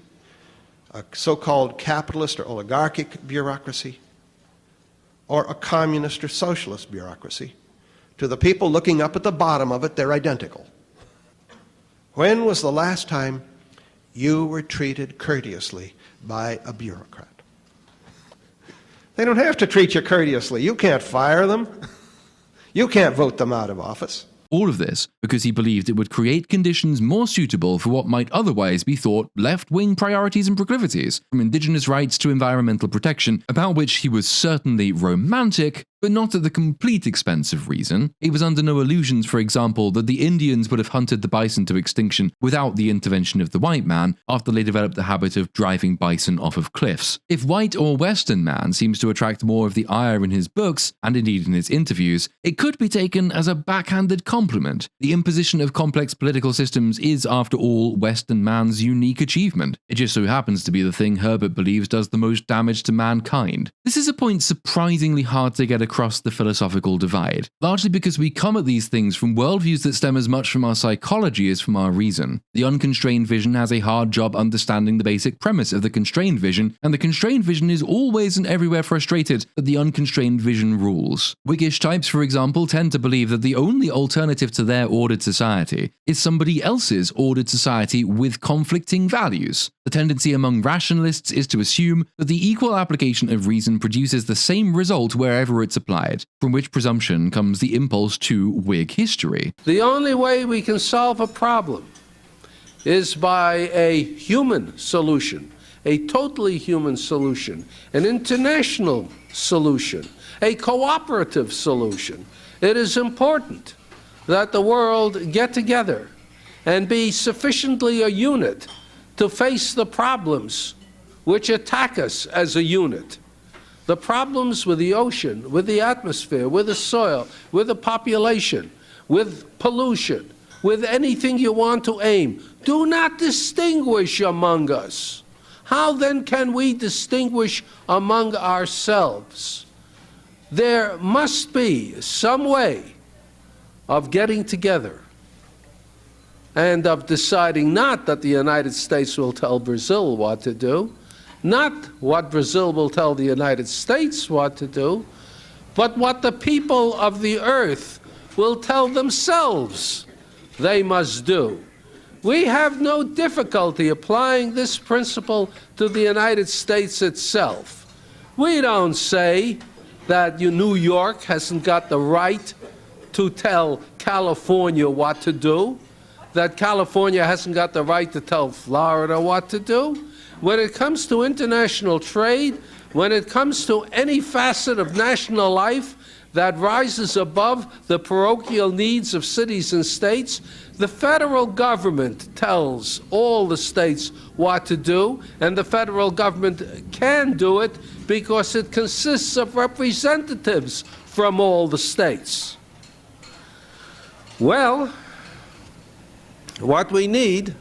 [SPEAKER 3] a so-called capitalist or oligarchic bureaucracy, or a communist or socialist bureaucracy. To the people looking up at the bottom of it, they're identical. When was the last time you were treated courteously by a bureaucrat? They don't have to treat you courteously. You can't fire them. You can't vote them out of office.
[SPEAKER 1] All of this because he believed it would create conditions more suitable for what might otherwise be thought left-wing priorities and proclivities, from indigenous rights to environmental protection, about which he was certainly romantic, but not at the complete expense of reason. He was under no illusions, for example, that the Indians would have hunted the bison to extinction without the intervention of the white man after they developed the habit of driving bison off of cliffs. If white or Western man seems to attract more of the ire in his books, and indeed in his interviews, it could be taken as a backhanded compliment. The imposition of complex political systems is, after all, Western man's unique achievement. It just so happens to be the thing Herbert believes does the most damage to mankind. This is a point surprisingly hard to get across the philosophical divide, largely because we come at these things from worldviews that stem as much from our psychology as from our reason. The unconstrained vision has a hard job understanding the basic premise of the constrained vision, and the constrained vision is always and everywhere frustrated that the unconstrained vision rules. Whiggish types, for example, tend to believe that the only alternative to their ordered society is somebody else's ordered society with conflicting values. The tendency among rationalists is to assume that the equal application of reason produces the same result wherever it's applied, from which presumption comes the impulse to Whig history.
[SPEAKER 5] The only way we can solve a problem is by a human solution, a totally human solution, an international solution, a cooperative solution. It is important that the world get together and be sufficiently a unit to face the problems which attack us as a unit. The problems with the ocean, with the atmosphere, with the soil, with the population, with pollution, with anything you want to aim, do not distinguish among us. How then can we distinguish among ourselves? There must be some way of getting together and of deciding not that the United States will tell Brazil what to do, not what Brazil will tell the United States what to do, but what the people of the earth will tell themselves they must do. We have no difficulty applying this principle to the United States itself. We don't say that New York hasn't got the right to tell California what to do, that California hasn't got the right to tell Florida what to do. When it comes to international trade, when it comes to any facet of national life that rises above the parochial needs of cities and states, the federal government tells all the states what to do, and the federal government can do it because it consists of representatives from all the states. Well, what we need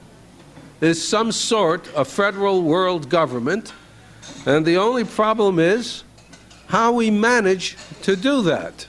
[SPEAKER 5] is some sort of federal world government, and the only problem is how we manage to do that.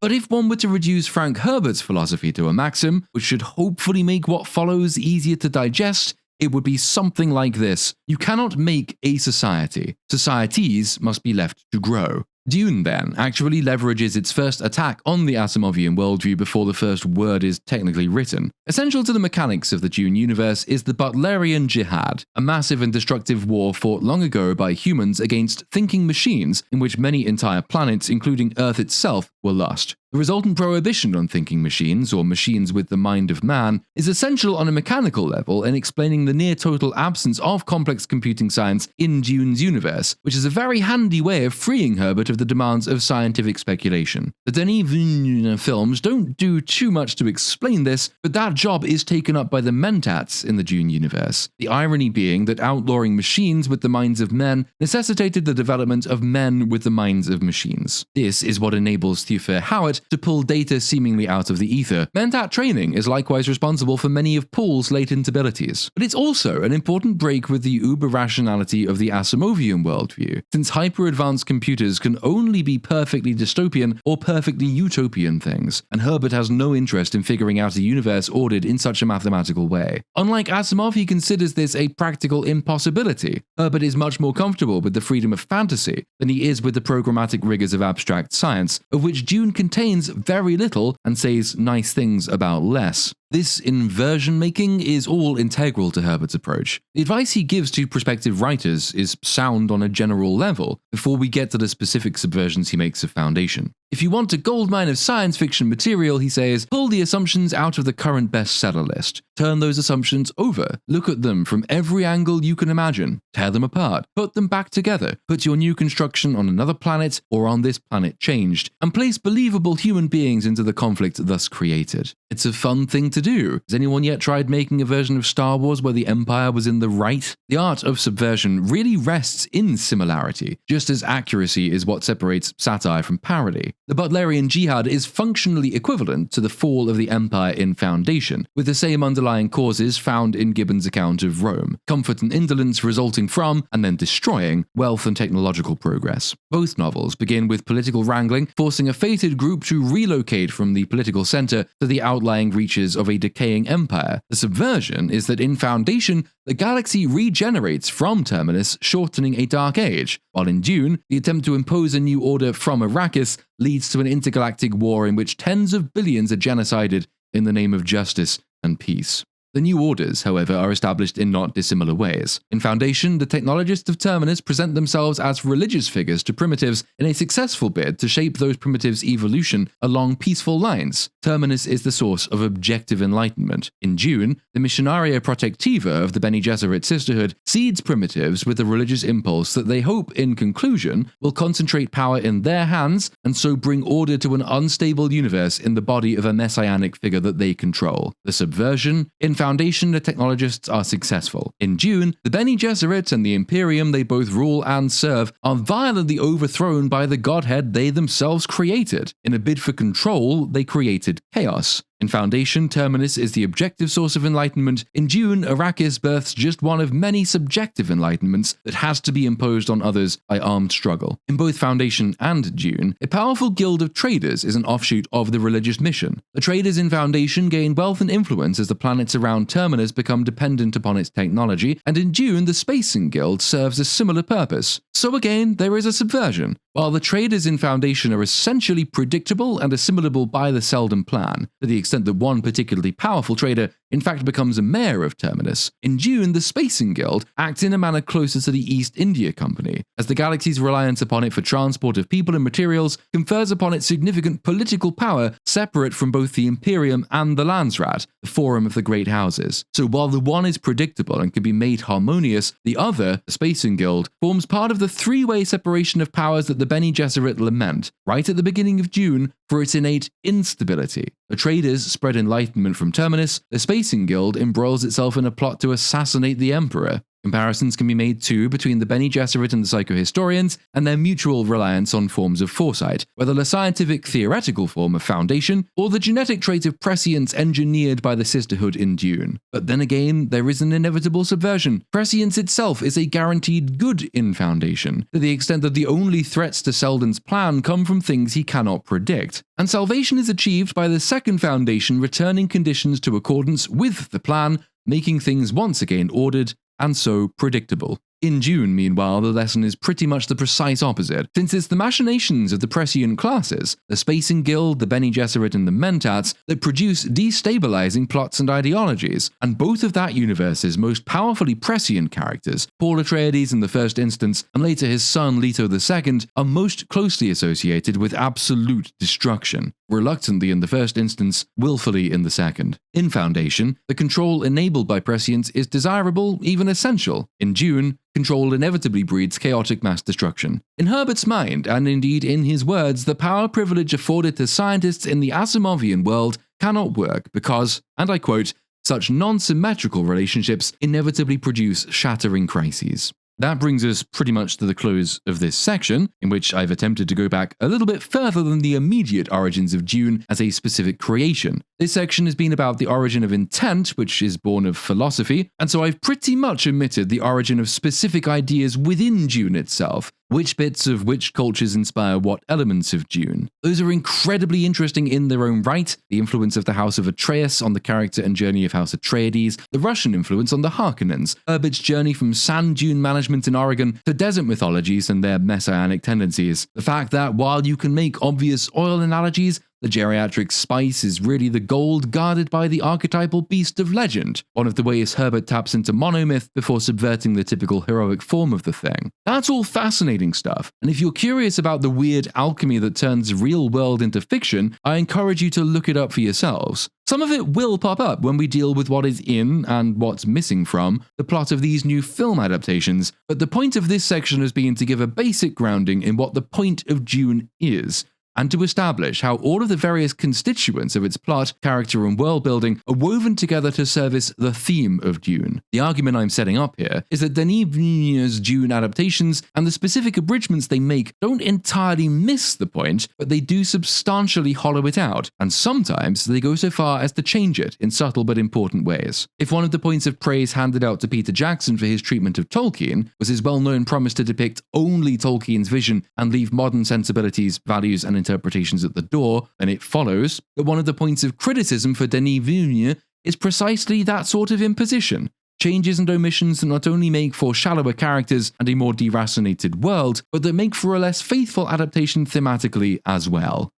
[SPEAKER 1] But if one were to reduce Frank Herbert's philosophy to a maxim, which should hopefully make what follows easier to digest, it would be something like this. You cannot make a society. Societies must be left to grow. Dune, then, actually leverages its first attack on the Asimovian worldview before the first word is technically written. Essential to the mechanics of the Dune universe is the Butlerian Jihad, a massive and destructive war fought long ago by humans against thinking machines in which many entire planets, including Earth itself, were lost. The resultant prohibition on thinking machines, or machines with the mind of man, is essential on a mechanical level in explaining the near-total absence of complex computing science in Dune's universe, which is a very handy way of freeing Herbert of the demands of scientific speculation. The Denis films don't do too much to explain this, but that job is taken up by the Mentats in the Dune universe. The irony being that outlawing machines with the minds of men necessitated the development of men with the minds of machines. This is what enables Theophile Howard to pull data seemingly out of the ether. Mentat training is likewise responsible for many of Paul's latent abilities. But it's also an important break with the uber-rationality of the Asimovian worldview, since hyper-advanced computers can only be perfectly dystopian or perfectly utopian things, and Herbert has no interest in figuring out a universe ordered in such a mathematical way. Unlike Asimov, he considers this a practical impossibility. Herbert is much more comfortable with the freedom of fantasy than he is with the programmatic rigors of abstract science, of which Dune contains very little and says nice things about less. This inversion making is all integral to Herbert's approach. The advice he gives to prospective writers is sound on a general level, before we get to the specific subversions he makes of Foundation. If you want a goldmine of science fiction material, he says, pull the assumptions out of the current bestseller list. Turn those assumptions over. Look at them from every angle you can imagine. Tear them apart. Put them back together. Put your new construction on another planet or on this planet changed, and place believable human beings into the conflict thus created. It's a fun thing to do. Has anyone yet tried making a version of Star Wars where the Empire was in the right? The art of subversion really rests in similarity, just as accuracy is what separates satire from parody. The Butlerian Jihad is functionally equivalent to the fall of the Empire in Foundation, with the same underlying causes found in Gibbon's account of Rome: comfort and indolence resulting from, and then destroying, wealth and technological progress. Both novels begin with political wrangling, forcing a fated group to relocate from the political center to the outlying reaches of a decaying empire. The subversion is that in Foundation, the galaxy regenerates from Terminus, shortening a dark age, while in Dune, the attempt to impose a new order from Arrakis leads to an intergalactic war in which tens of billions are genocided in the name of justice and peace. The new orders, however, are established in not dissimilar ways. In Foundation, the technologists of Terminus present themselves as religious figures to primitives in a successful bid to shape those primitives' evolution along peaceful lines. Terminus is the source of objective enlightenment. In Dune, the Missionaria Protectiva of the Bene Gesserit Sisterhood seeds primitives with a religious impulse that they hope, in conclusion, will concentrate power in their hands and so bring order to an unstable universe in the body of a messianic figure that they control. The subversion. In Foundation, the technologists are successful. In Dune, the Bene Gesserit and the Imperium they both rule and serve are violently overthrown by the godhead they themselves created. In a bid for control, they created chaos. In Foundation, Terminus is the objective source of enlightenment. In Dune, Arrakis births just one of many subjective enlightenments that has to be imposed on others by armed struggle. In both Foundation and Dune, a powerful guild of traders is an offshoot of the religious mission. The traders in Foundation gain wealth and influence as the planets around Terminus become dependent upon its technology, and in Dune, the Spacing Guild serves a similar purpose. So again, there is a subversion. While the traders in Foundation are essentially predictable and assimilable by the Seldom Plan, to the extent that one particularly powerful trader in fact becomes a mayor of Terminus, in Dune, the Spacing Guild acts in a manner closer to the East India Company, as the galaxy's reliance upon it for transport of people and materials confers upon it significant political power separate from both the Imperium and the Landsrat, the Forum of the Great Houses. So while the one is predictable and can be made harmonious, the other, the Spacing Guild, forms part of the three-way separation of powers that the Bene Gesserit lament, right at the beginning of Dune, for its innate instability. The traders spread enlightenment from Terminus, the Spacing Guild embroils itself in a plot to assassinate the Emperor. Comparisons can be made too between the Bene Gesserit and the psychohistorians and their mutual reliance on forms of foresight, whether the scientific theoretical form of Foundation or the genetic trait of prescience engineered by the Sisterhood in Dune. But then again, there is an inevitable subversion. Prescience itself is a guaranteed good in Foundation, to the extent that the only threats to Selden's plan come from things he cannot predict. And salvation is achieved by the second Foundation returning conditions to accordance with the plan, making things once again ordered and so predictable. In Dune, meanwhile, the lesson is pretty much the precise opposite, since it's the machinations of the prescient classes, the Spacing Guild, the Bene Gesserit, and the Mentats, that produce destabilizing plots and ideologies, and both of that universe's most powerfully prescient characters, Paul Atreides in the first instance, and later his son Leto II, are most closely associated with absolute destruction, reluctantly in the first instance, willfully in the second. In Foundation, the control enabled by prescience is desirable, even essential. In Dune, control inevitably breeds chaotic mass destruction. In Herbert's mind, and indeed in his words, the power privilege afforded to scientists in the Asimovian world cannot work because, and I quote, such non-symmetrical relationships inevitably produce shattering crises. That brings us pretty much to the close of this section, in which I've attempted to go back a little bit further than the immediate origins of Dune as a specific creation. This section has been about the origin of intent, which is born of philosophy, and so I've pretty much omitted the origin of specific ideas within Dune itself, which bits of which cultures inspire what elements of Dune. Those are incredibly interesting in their own right, the influence of the House of Atreus on the character and journey of House Atreides, the Russian influence on the Harkonnens, Herbert's journey from sand dune management in Oregon to desert mythologies and their messianic tendencies, the fact that while you can make obvious oil analogies, the geriatric spice is really the gold guarded by the archetypal beast of legend, one of the ways Herbert taps into monomyth before subverting the typical heroic form of the thing. That's all fascinating stuff, and if you're curious about the weird alchemy that turns real world into fiction, I encourage you to look it up for yourselves. Some of it will pop up when we deal with what is in, and what's missing from, the plot of these new film adaptations, but the point of this section has been to give a basic grounding in what the point of Dune is, and to establish how all of the various constituents of its plot, character, and world building are woven together to service the theme of Dune. The argument I'm setting up here is that Denis Villeneuve's Dune adaptations and the specific abridgments they make don't entirely miss the point, but they do substantially hollow it out, and sometimes they go so far as to change it in subtle but important ways. If one of the points of praise handed out to Peter Jackson for his treatment of Tolkien was his well-known promise to depict only Tolkien's vision and leave modern sensibilities, values, and interpretations at the door, then it follows that one of the points of criticism for Denis Villeneuve is precisely that sort of imposition. Changes and omissions that not only make for shallower characters and a more deracinated world, but that make for a less faithful adaptation thematically as well.